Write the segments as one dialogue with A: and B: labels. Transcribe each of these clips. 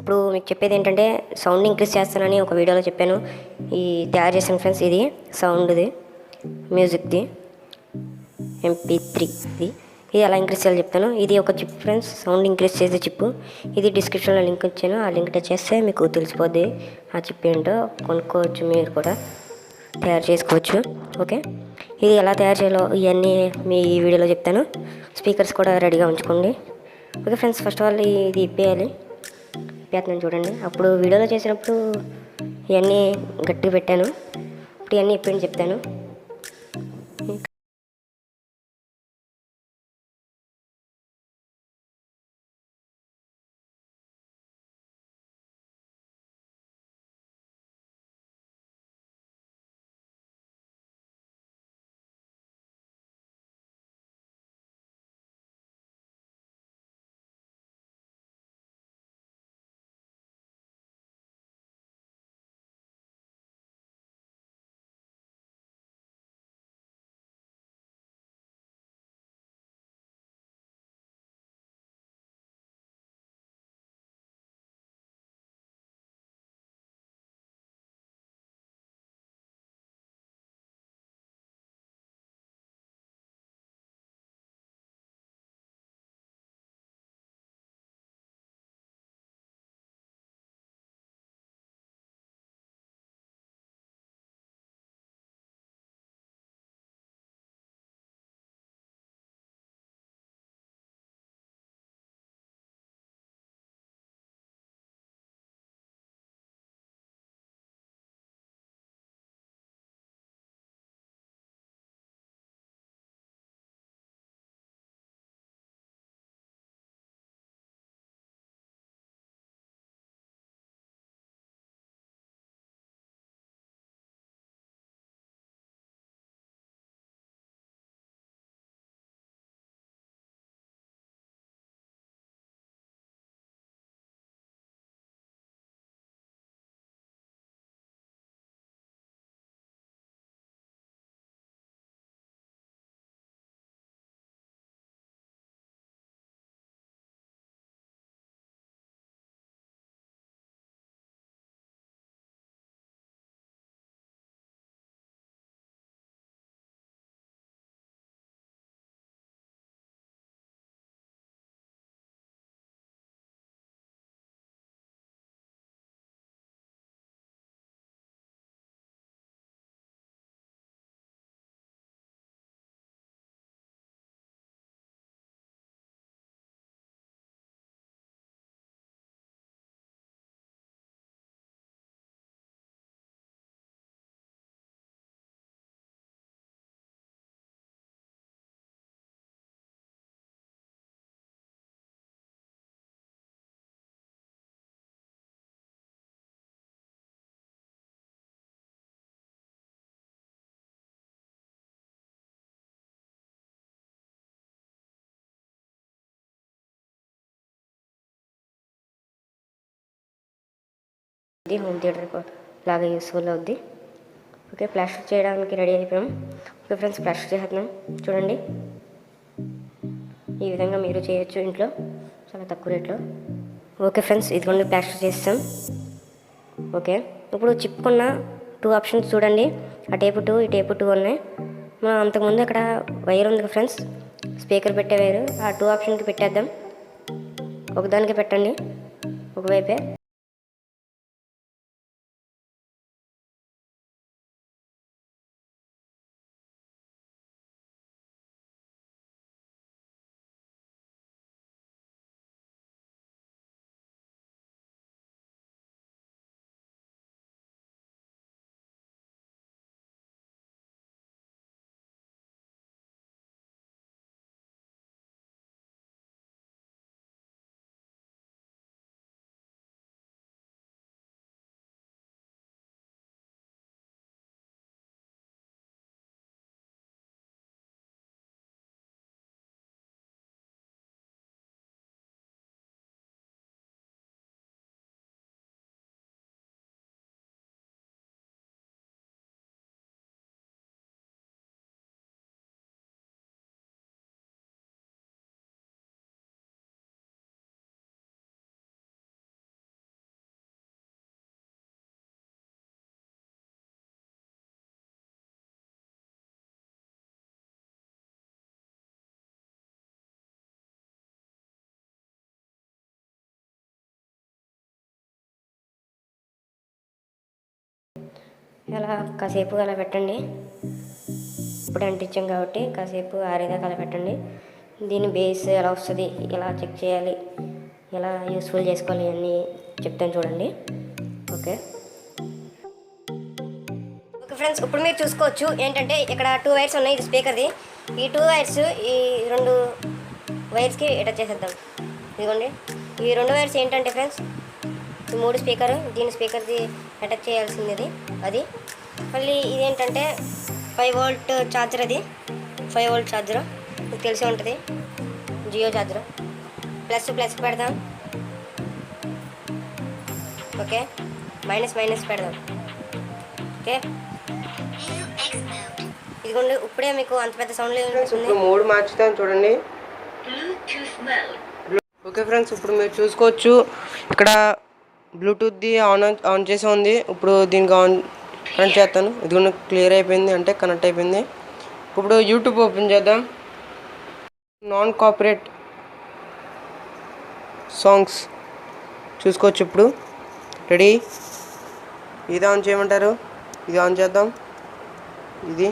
A: ఇప్పుడు మీకు చెప్పేది ఏంటంటే సౌండ్ ఇంక్రీజ్ చేస్తానని ఒక వీడియోలో చెప్పాను. ఈ తయారు చేశాను ఫ్రెండ్స్. ఇది సౌండ్ది, మ్యూజిక్ది, MP3ది. ఇది ఎలా ఇంక్రీజ్ చేయాలో చెప్తాను. ఇది ఒక చిప్ ఫ్రెండ్స్, సౌండ్ ఇంక్రీజ్ చేసే చిప్. ఇది డిస్క్రిప్షన్లో లింక్ ఇచ్చాను. ఆ లింక్ టచ్ చేస్తే మీకు తెలిసిపోద్ది ఆ చిప్ ఏంటో. కొనుక్కోవచ్చు, మీరు కూడా తయారు చేసుకోవచ్చు. ఓకే, ఇది ఎలా తయారు చేయాలో ఇవన్నీ మీ ఈ వీడియోలో చెప్తాను. స్పీకర్స్ కూడా రెడీగా ఉంచుకోండి. Okay friends, first of all ఇది ఇప్పేయాలి. ఇప్పేస్తున్నాను చూడండి. అప్పుడు వీడియోలో చేసినప్పుడు ఇవన్నీ గట్టిగా పెట్టాను. ఇప్పుడు ఇవన్నీ ఇప్పని చెప్తాను. ఇది హోమ్ థియేటర్ లాగా యూస్ఫుల్ అవుద్ది. ఓకే, ప్లాస్టర్ చేయడానికి రెడీ అయిపోయాం. ఓకే ఫ్రెండ్స్, ప్లాస్టర్ చేసేద్దాం. చూడండి, ఈ విధంగా మీరు చేయొచ్చు ఇంట్లో చాలా తక్కువ రేట్లో. ఓకే ఫ్రెండ్స్, ఇదిగోండి ప్లాస్టర్ చేస్తాం. ఓకే, ఇప్పుడు చిప్పుకున్న 2 ఆప్షన్స్ చూడండి. ఆ టేపు 2, ఈ టేపు 2 ఉన్నాయి. మనం అంతకుముందు అక్కడ వైర్ ఉంది ఫ్రెండ్స్, స్పీకర్ పెట్టే వైరు. ఆ 2 ఆప్షన్కి పెట్టేద్దాం. ఒకదానికి పెట్టండి, ఒకవైపే. ఇలా కాసేపు అలా పెట్టండి. ఇప్పుడు అంటించాం కాబట్టి కాసేపు ఆరేదాకా అలా పెట్టండి. దీని బేస్ ఎలా వస్తుంది, ఎలా చెక్ చేయాలి, ఎలా యూస్ఫుల్ చేసుకోవాలి అన్నీ చెప్తాను చూడండి. ఓకే ఫ్రెండ్స్, ఇప్పుడు మీరు చూసుకోవచ్చు ఏంటంటే ఇక్కడ 2 వైర్స్ ఉన్నాయి. ఇది స్పీకర్ది. ఈ 2 వైర్స్ ఈ 2 వైర్స్కి అటాచ్ చేసేద్దాం. ఇదిగోండి, ఈ 2 వైర్స్ ఏంటంటే ఫ్రెండ్స్, ఈ 3 స్పీకర్, దీని స్పీకర్ది అటాచ్ చేయాల్సింది అది. మళ్ళీ ఇదేంటంటే 5 వోల్ట్ ఛార్జర్. అది 5 వోల్ట్ ఛార్జర్, మీకు తెలిసే ఉంటుంది, జియో ఛార్జర్. ప్లస్ పెడదాం. ఓకే, మైనస్ పెడదాం. ఓకే, ఇదిగోండి, ఇప్పుడే మీకు అంత పెద్ద సౌండ్ లేదు.
B: మోడ్ మార్చుతాను చూడండి. ఓకే ఫ్రెండ్స్, ఇప్పుడు మీరు చూసుకోవచ్చు ఇక్కడ బ్లూటూత్ది ఆన్ చేసి ఉంది. ఇప్పుడు దీనికి కనెక్ట్ చేస్తాను. ఇదిగోండి, క్లియర్ అయిపోయింది, అంటే కనెక్ట్ అయిపోయింది. ఇప్పుడు యూట్యూబ్ ఓపెన్ చేద్దాం. నాన్ కాపీరైట్ సాంగ్స్ చూసుకోవచ్చు. ఇప్పుడు రెడీ. ఇది ఆన్ చేయమంటారు, ఇది ఆన్ చేద్దాం. ఇది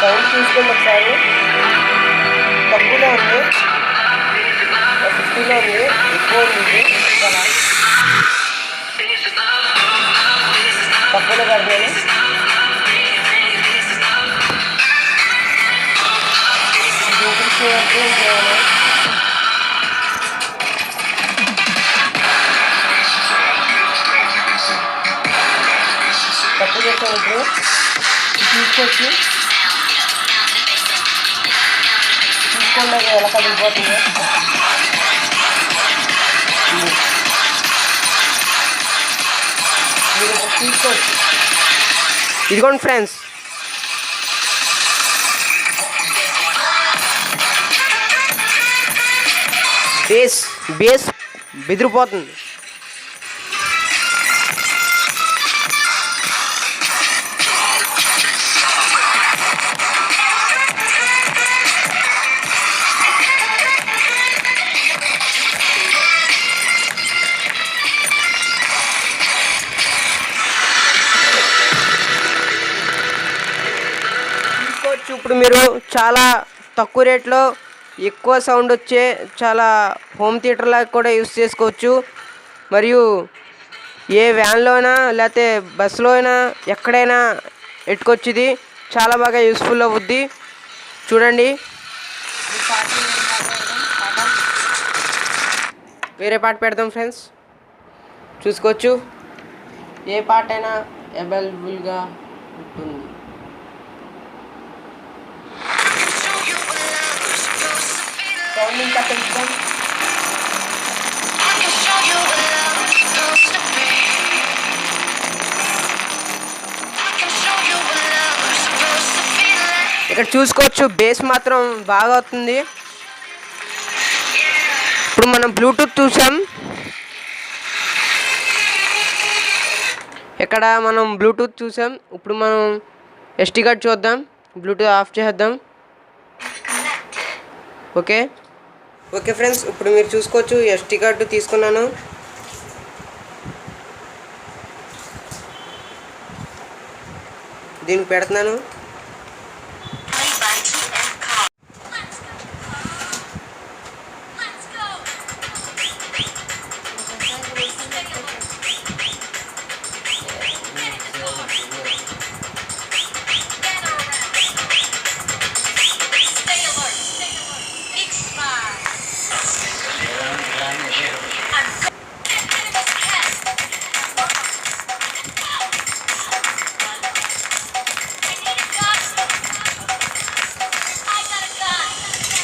B: సౌండ్ చూసుకోండి ఒకసారి. తక్కువలో ఉంది, 50లో ఉంది, ఎక్కువ ఉంది. తక్కువలో పడిపోయాను. తక్కువ చేస్తాను. ఇప్పుడు తీసుకోవచ్చు, తీసుకోండి, ఎలా కదిలిపోతుంది. తీసుకోవచ్చు. ఇదిగోండి ఫ్రెండ్స్, బేస్ బెదిరిపోతుంది. ఇప్పుడు మీరు చాలా తక్కువ రేట్లో ఎక్కువ సౌండ్ వచ్చే చాలా హోమ్ థియేటర్ లాగా కూడా యూస్ చేసుకోవచ్చు. మరియు ఏ వ్యాన్లో అయినా లేకపోతే బస్సులో అయినా ఎక్కడైనా ఎట్టుకొచ్చి ఇది చాలా బాగా యూస్ఫుల్ అవుద్ది. చూడండి, వేరే పాట పెడదాం ఫ్రెండ్స్. చూసుకోవచ్చు, ఏ పాట అయినా అవైలబుల్గా ఉంటుంది. సౌండ్ ఇంకా పెంచుదాం. ఇక్కడ చూసుకోవచ్చు, బేస్ మాత్రం బాగా అవుతుంది. ఇప్పుడు మనం బ్లూటూత్ చూసాం. ఇక్కడ మనం బ్లూటూత్ చూసాం. ఇప్పుడు మనం SD కార్డ్ చూద్దాం. బ్లూటూత్ ఆఫ్ చేద్దాం. ఓకే ఫ్రెండ్స్, ఇప్పుడు మీరు చూసుకోవచ్చు SD కార్డు తీసుకున్నాను. దీనికి పెడుతున్నాను.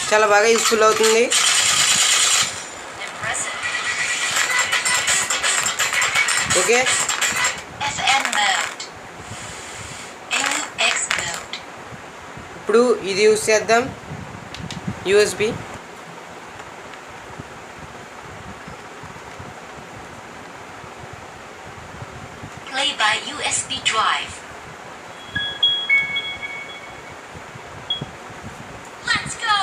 B: చాలా బాగా యూస్ఫుల్ అవుతుంది. ఓకే, ఇప్పుడు ఇది యూస్ చేద్దాం. USB
C: play by USB drive. Let's go.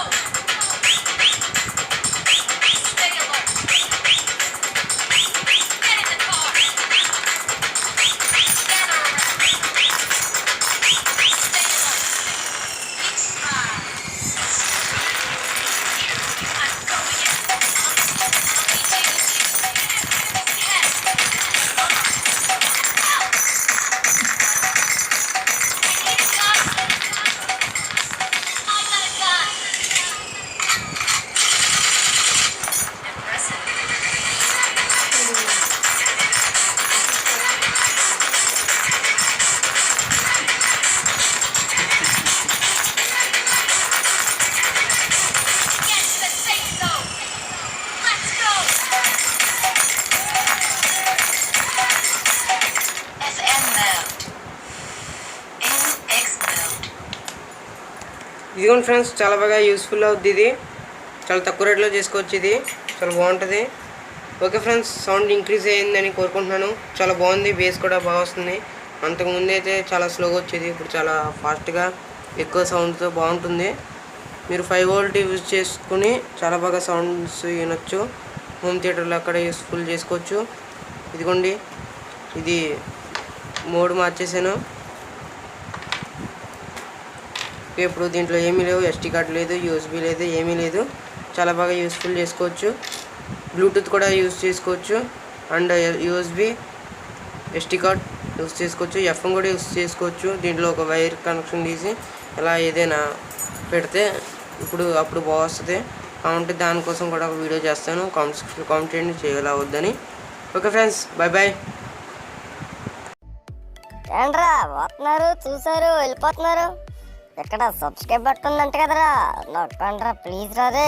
B: ఇదిగోండి ఫ్రెండ్స్, చాలా బాగా యూస్ఫుల్ అవుద్ది. ఇది చాలా తక్కువ రేట్లో చేసుకోవచ్చు. ఇది చాలా బాగుంటుంది. ఓకే ఫ్రెండ్స్, సౌండ్ ఇంక్రీజ్ అయ్యిందని కోరుకుంటున్నాను. చాలా బాగుంది, బేస్ కూడా బాగా వస్తుంది. అంతకుముందు అయితే చాలా స్లోగా వచ్చేది, ఇప్పుడు చాలా ఫాస్ట్గా ఎక్కువ సౌండ్తో బాగుంటుంది. మీరు 5 వోల్ట్ యూజ్ చేసుకుని చాలా బాగా సౌండ్స్ వినొచ్చు. హోమ్ థియేటర్లో అక్కడ యూస్ఫుల్ చేసుకోవచ్చు. ఇదిగోండి, ఇది మోడ్ మార్చేసాను. ఇప్పుడు దీంట్లో ఏమీ లేవు, ఎస్టీ కార్డ్ లేదు, యూఎస్బీ లేదు, ఏమీ లేదు. చాలా బాగా యూస్ఫుల్ చేసుకోవచ్చు. బ్లూటూత్ కూడా యూజ్ చేసుకోవచ్చు, and USB, ST card use చేసుకోవచ్చు, ఎఫ్ఎం కూడా యూజ్ చేసుకోవచ్చు. దీంట్లో ఒక వైర్ కనెక్షన్ తీసి ఇలా ఏదైనా పెడితే అప్పుడు బాగా వస్తుంది. కాబట్టి దానికోసం కూడా ఒక వీడియో చేస్తాను. కామెంట్ చేయండి చేయాలా వద్దని. Okay friends, bye bye.
D: ఏంట్రా వస్తున్నారు, చూసారు, వెళ్ళిపోతున్నారు. ఇక్కడ సబ్స్క్రైబ్ బట్టన్ ఉందంట కదరా, నొక్కండిరా ప్లీజ్ రా రే.